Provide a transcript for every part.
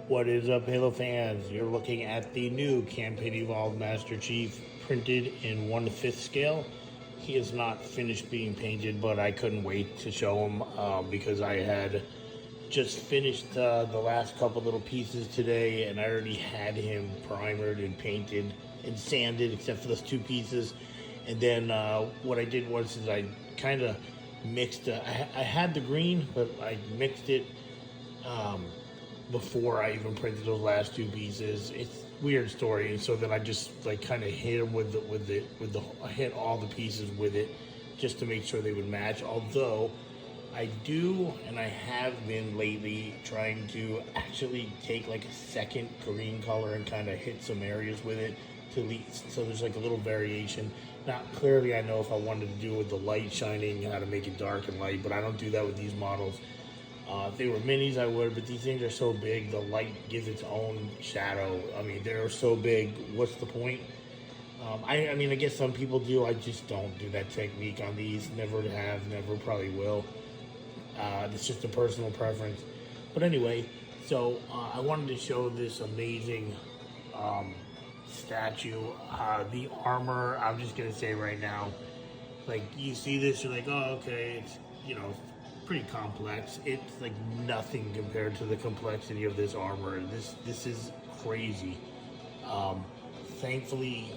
What is up, Halo fans? You're looking at the new Campaign Evolved Master Chief printed in 1/5 scale. He is not finished being painted, but I couldn't wait to show him because I had just finished the last couple little pieces today, and I already had him primered and painted and sanded, except for those two pieces. And then what I did was is I kind of mixed. I had the green, but I mixed it before I even printed those last two pieces. It's a weird story, and so then I just like kind of hit them I hit all the pieces with it just to make sure they would match. Although I do, and I have been lately trying to actually take like a second green color and kind of hit some areas with it to least, so there's like a little variation. Now, clearly, I know if I wanted to do it with the light shining, how to make it dark and light, but I don't do that with these models. If they were minis, I would, but these things are so big, the light gives its own shadow. I mean, they're so big, what's the point? I mean, I guess some people do. I just don't do that technique on these. Never have, never probably will. It's just a personal preference. But anyway, so I wanted to show this amazing statue. The armor, I'm just going to say right now, like, you see this, you're like, oh, okay, it's, pretty complex. It's like nothing compared to the complexity of this armor. This is crazy. Thankfully,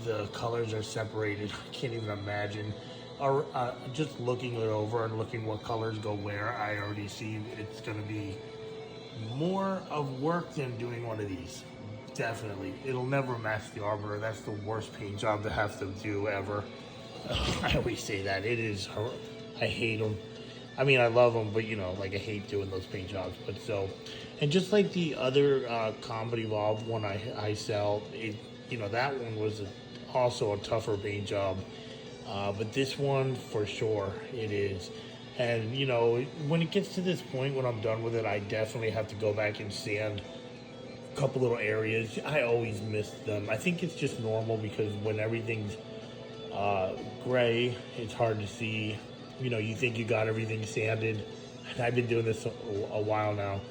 the colors are separated. I can't even imagine. Or just looking it over and looking what colors go where, I already see it's going to be more of work than doing one of these. Definitely. It'll never match the armor. That's the worst paint job to have to do ever. I always say that. It is. I hate them. I mean, I love them, but like I hate doing those paint jobs. But so, and just like the other Combat Evolved one I sell, that one was also a tougher paint job. But this one, for sure, it is. And, when it gets to this point, when I'm done with it, I definitely have to go back and sand a couple little areas. I always miss them. I think it's just normal because when everything's gray, it's hard to see. You think you got everything sanded. And I've been doing this a while now.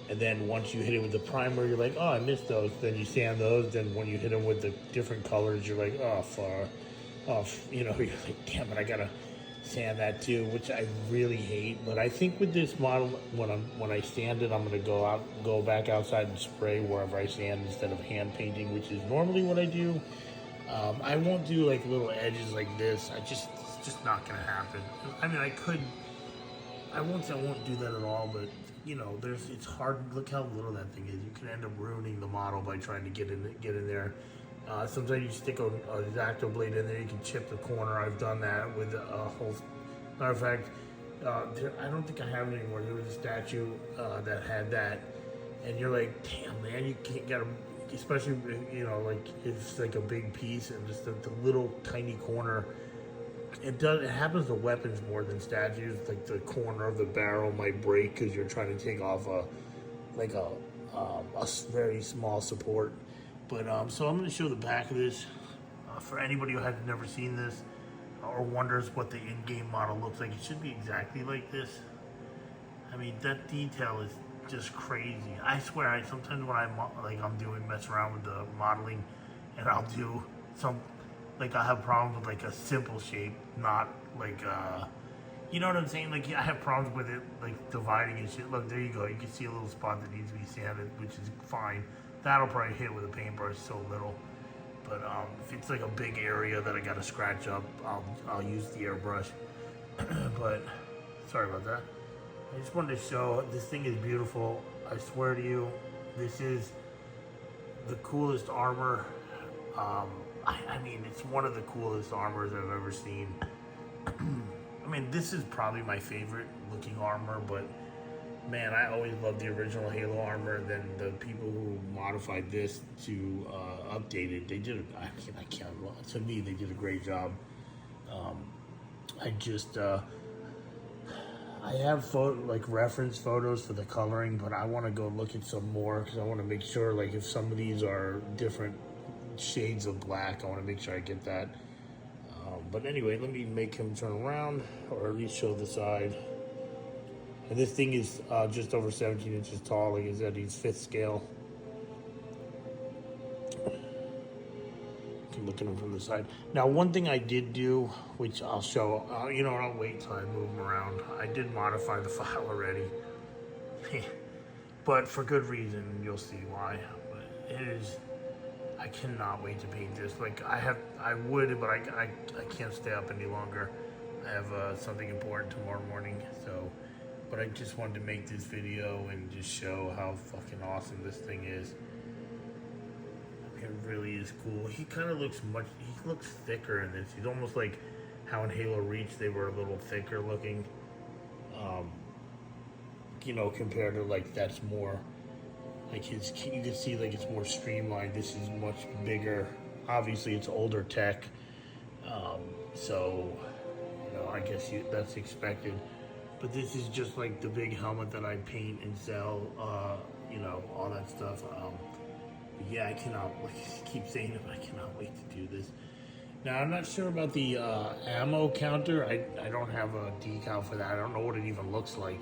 And then once you hit it with the primer, you're like, oh, I missed those. Then you sand those. Then when you hit them with the different colors, you're like, oh, you're like, damn it, I gotta sand that too, which I really hate. But I think with this model, when I sand it, I'm gonna go back outside and spray wherever I sand instead of hand painting, which is normally what I do. I won't do like little edges like this. It's just not gonna happen. I mean, I won't do that at all, but it's hard. Look how little that thing is. You can end up ruining the model by trying to get in there. Sometimes you stick a X-Acto blade in there, you can chip the corner. I've done that with a whole. Matter of fact, I don't think I have it anymore. There was a statue that had that, and you're like, damn man, you can't get them, especially like it's like a big piece and just the little tiny corner. It happens to weapons more than statues. Like the corner of the barrel might break because you're trying to take off a very small support. But so I'm going to show the back of this for anybody who has never seen this or wonders what the in-game model looks like. It should be exactly like this. I mean, that detail is just crazy. I swear, sometimes when I'm mess around with the modeling, and I'll do some. Like, I have problems with, like, a simple shape, not, like, you know what I'm saying? Like, I have problems with it, like, dividing and shit. Look, there you go. You can see a little spot that needs to be sanded, which is fine. That'll probably hit with a paintbrush so little. But if it's, like, a big area that I got to scratch up, I'll use the airbrush. But, sorry about that. I just wanted to show, this thing is beautiful. I swear to you, this is the coolest armor. I mean, it's one of the coolest armors I've ever seen. I mean, this is probably my favorite looking armor, but man, I always loved the original Halo armor. Then the people who modified this to update it, they did. I can't. To me, they did a great job. I have reference photos for the coloring, but I want to go look at some more because I want to make sure, like, if some of these are different shades of black, I want to make sure I get that. But anyway, let me make him turn around, or at least show the side. And this thing is just over 17 inches tall. Like I said, he's 5th scale. You can look at him from the side. Now, one thing I did do, which I'll show, you know, I'll wait till I move him around. I did modify the file already. But for good reason, you'll see why. But it is, I cannot wait to paint this. Like, I would, but I can't stay up any longer. I have something important tomorrow morning, so. But I just wanted to make this video and just show how fucking awesome this thing is. It really is cool. He kind of looks he looks thicker in this. He's almost like how in Halo Reach they were a little thicker looking. You know, compared to like that's more like you can see like it's more streamlined. This is much bigger. Obviously it's older tech. So, you know, I guess that's expected. But this is just like the big helmet that I paint and sell, you know, all that stuff. Yeah, I cannot, like, keep saying it, but I cannot wait to do this. Now, I'm not sure about the ammo counter. I don't have a decal for that. I don't know what it even looks like,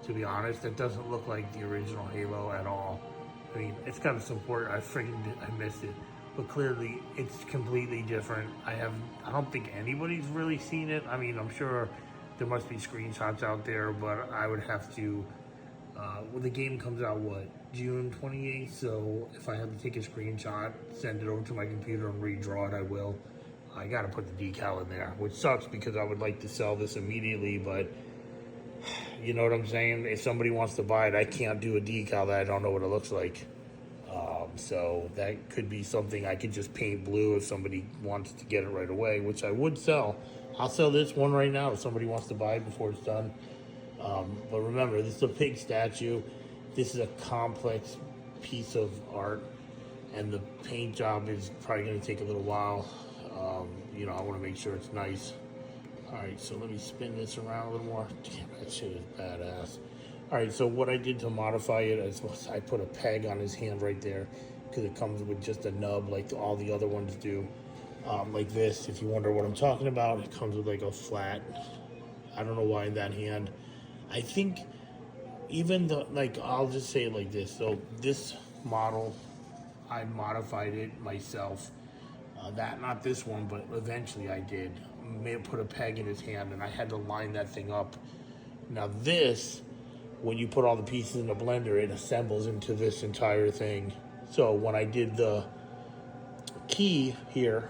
to be honest. It doesn't look like the original Halo at all. I mean, it's got a support. I missed it. But clearly, it's completely different. I don't think anybody's really seen it. I mean, I'm sure there must be screenshots out there, but I would have to, when the game comes out, what, June 28th? So if I have to take a screenshot, send it over to my computer and redraw it, I will. I gotta put the decal in there, which sucks because I would like to sell this immediately, but you know what I'm saying? If somebody wants to buy it, I can't do a decal that I don't know what it looks like. So that could be something I could just paint blue if somebody wants to get it right away, which I would sell. I'll sell this one right now if somebody wants to buy it before it's done. But remember, this is a pig statue. This is a complex piece of art, and the paint job is probably going to take a little while. You know, I want to make sure it's nice. All right, so let me spin this around a little more. Damn, that shit is badass. All right, so what I did to modify it is I put a peg on his hand right there because it comes with just a nub like all the other ones do. Like this, if you wonder what I'm talking about, it comes with like a flat, I don't know why in that hand. I think even the, like, I'll just say it like this. So this model, I modified it myself. Not this one, but eventually I did. May have put a peg in his hand and I had to line that thing up. Now this, when you put all the pieces in the blender, it assembles into this entire thing. So when I did the key here,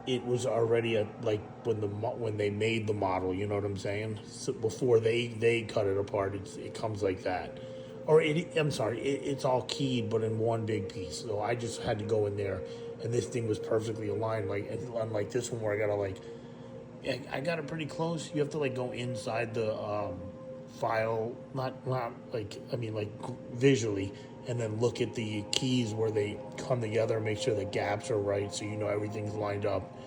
it was already like when they made the model, you know what I'm saying? So before they cut it apart, it comes like that. Or it's all keyed, but in one big piece. So I just had to go in there, and this thing was perfectly aligned. Like, unlike this one where I gotta like, I got it pretty close. You have to like go inside the file, not like, I mean like visually, and then look at the keys where they come together and make sure the gaps are right so you know everything's lined up.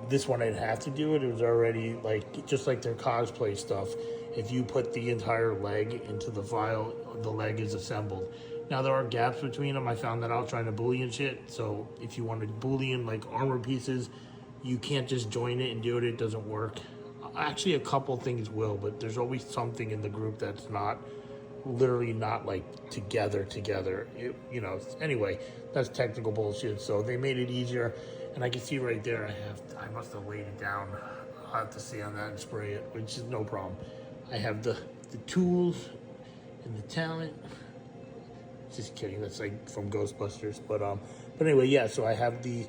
This one I didn't have to do it. It was already like, just like their cosplay stuff. If you put the entire leg into the file, the leg is assembled. Now there are gaps between them. I found that out trying to Boolean shit. So if you want to Boolean like armor pieces, you can't just join it and do it. It doesn't work. Actually, a couple things will, but there's always something in the group that's not, literally not like together. You know, anyway, that's technical bullshit. So they made it easier. And I can see right there, I must have laid it down. I'll have to see on that and spray it, which is no problem. I have the tools and the talent. Just kidding, that's like from Ghostbusters. But anyway, yeah, so I have the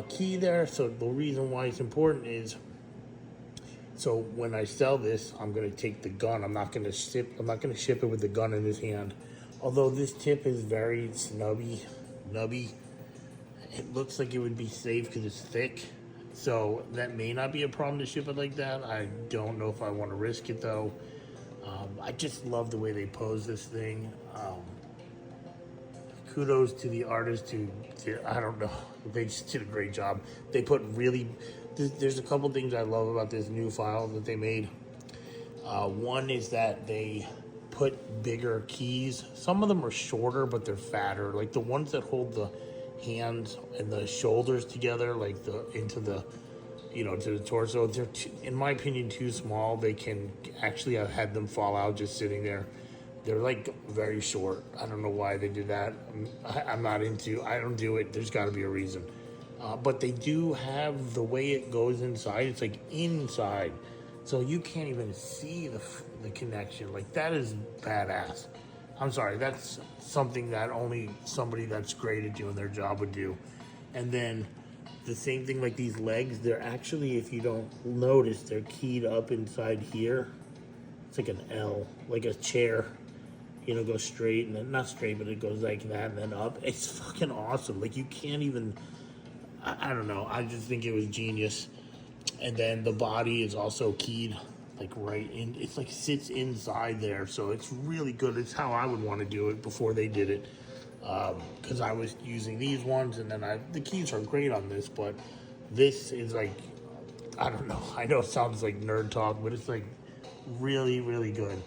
key there. So the reason why it's important is, so when I sell this, I'm gonna take the gun. I'm not gonna ship it with the gun in his hand. Although this tip is very nubby. It looks like it would be safe because it's thick. So that may not be a problem to ship it like that. I don't know if I want to risk it though. I just love the way they pose this thing. Kudos to the artist I don't know, they just did a great job. They put there's a couple things I love about this new file that they made. One is that they put bigger keys. Some of them are shorter, but they're fatter. Like the ones that hold the hands and the shoulders together, like into the to the torso. They're, in my opinion, too small. They can actually, I've had them fall out just sitting there. They're like very short. I don't know why they did that. I'm not into. I don't do it. There's got to be a reason. But they do have the way it goes inside. It's like inside, so you can't even see the connection. Like that is badass. I'm sorry. That's something that only somebody that's great at doing their job would do. And then the same thing like these legs. They're actually, if you don't notice, they're keyed up inside here. It's like an L, like a chair. Goes straight and then not straight, but it goes like that and then up. It's fucking awesome. Like you can't even. I don't know. I just think it was genius. And then the body is also keyed, like right in. It's like sits inside there, so it's really good. It's how I would want to do it before they did it, because I was using these ones, and then the keys are great on this, but this is like, I don't know. I know it sounds like nerd talk, but it's like really, really good.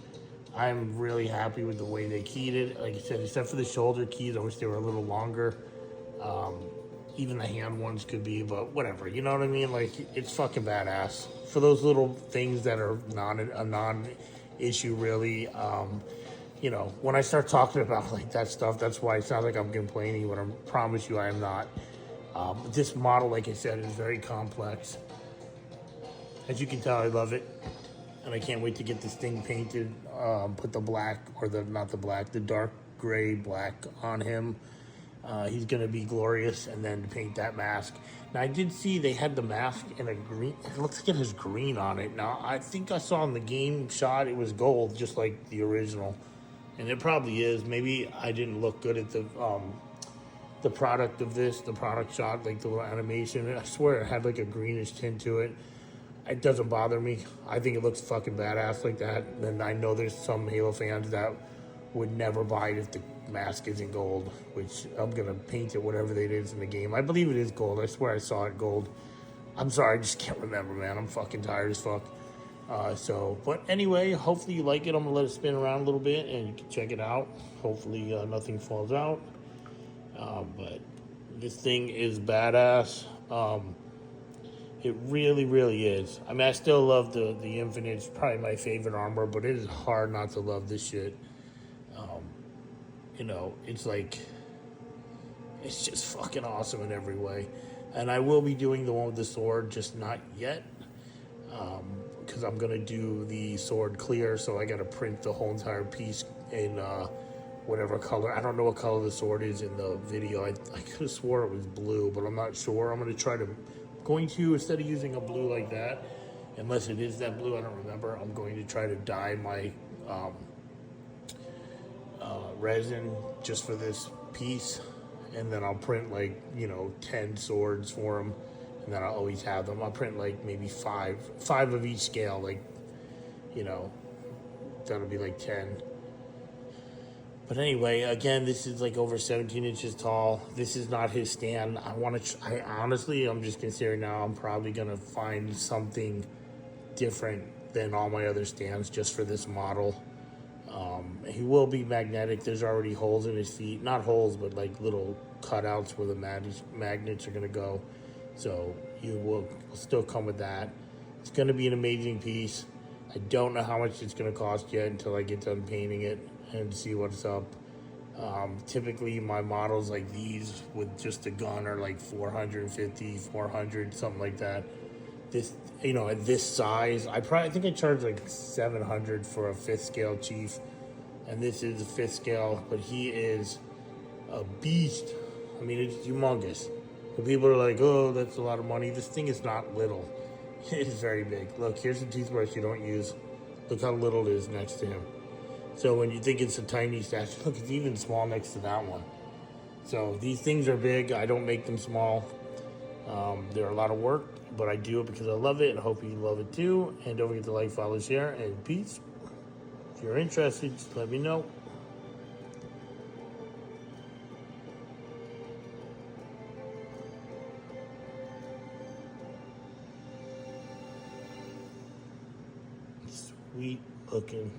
I'm really happy with the way they keyed it. Like I said, except for the shoulder keys, I wish they were a little longer. Even the hand ones could be, but whatever. You know what I mean? Like, it's fucking badass. For those little things that are a non-issue, really. When I start talking about like that stuff, that's why it sounds like I'm complaining, but I promise you I am not. This model, like I said, is very complex. As you can tell, I love it. And I can't wait to get this thing painted, put the black, or the dark gray black on him. He's going to be glorious, and then paint that mask. Now, I did see they had the mask in a green. It looks like it has green on it. Now, I think I saw in the game shot it was gold, just like the original. And it probably is. Maybe I didn't look good at the product of this, the product shot, like the little animation. I swear it had like a greenish tint to it. It doesn't bother me. I think it looks fucking badass like that. And I know there's some Halo fans that would never buy it if the mask isn't gold, which I'm gonna paint it whatever it is in the game. I believe it is gold. I swear I saw it gold. I'm sorry, I just can't remember, man. I'm fucking tired as fuck. But anyway, hopefully you like it. I'm gonna let it spin around a little bit and you can check it out. Hopefully nothing falls out. But this thing is badass. It really, really is. I mean, I still love the Infinite. It's probably my favorite armor, but it is hard not to love this shit. It's like, it's just fucking awesome in every way. And I will be doing the one with the sword, just not yet. Because I'm going to do the sword clear, so I got to print the whole entire piece in whatever color. I don't know what color the sword is in the video. I could have swore it was blue, but I'm not sure. I'm going to, instead of using a blue like that, unless it is that blue, I don't remember, I'm going to try to dye my resin just for this piece, and then I'll print 10 swords for them, and then I'll always have them. I'll print like maybe five of each scale, that'll be like 10. But anyway, again, this is like over 17 inches tall. This is not his stand. I honestly, I'm just considering now, I'm probably gonna find something different than all my other stands just for this model. He will be magnetic. There's already holes in his feet. Not holes, but like little cutouts where the magnets are going to go. So you will still come with that. It's going to be an amazing piece. I don't know how much it's going to cost yet until I get done painting it and see what's up. Typically, my models like these with just a gun are like 450, 400, something like that. This, at this size, I think I charged like 700 for a 5th scale chief, and this is a 5th scale, but he is a beast. I mean, it's humongous. But people are like, oh, that's a lot of money. This thing is not little. It is very big. Look, here's a toothbrush you don't use. Look how little it is next to him. So when you think it's a tiny statue, look, it's even small next to that one. So these things are big. I don't make them small. They're a lot of work, but I do it because I love it, and I hope you love it too. And don't forget to like, follow, share, and peace. If you're interested, just let me know. Sweet looking.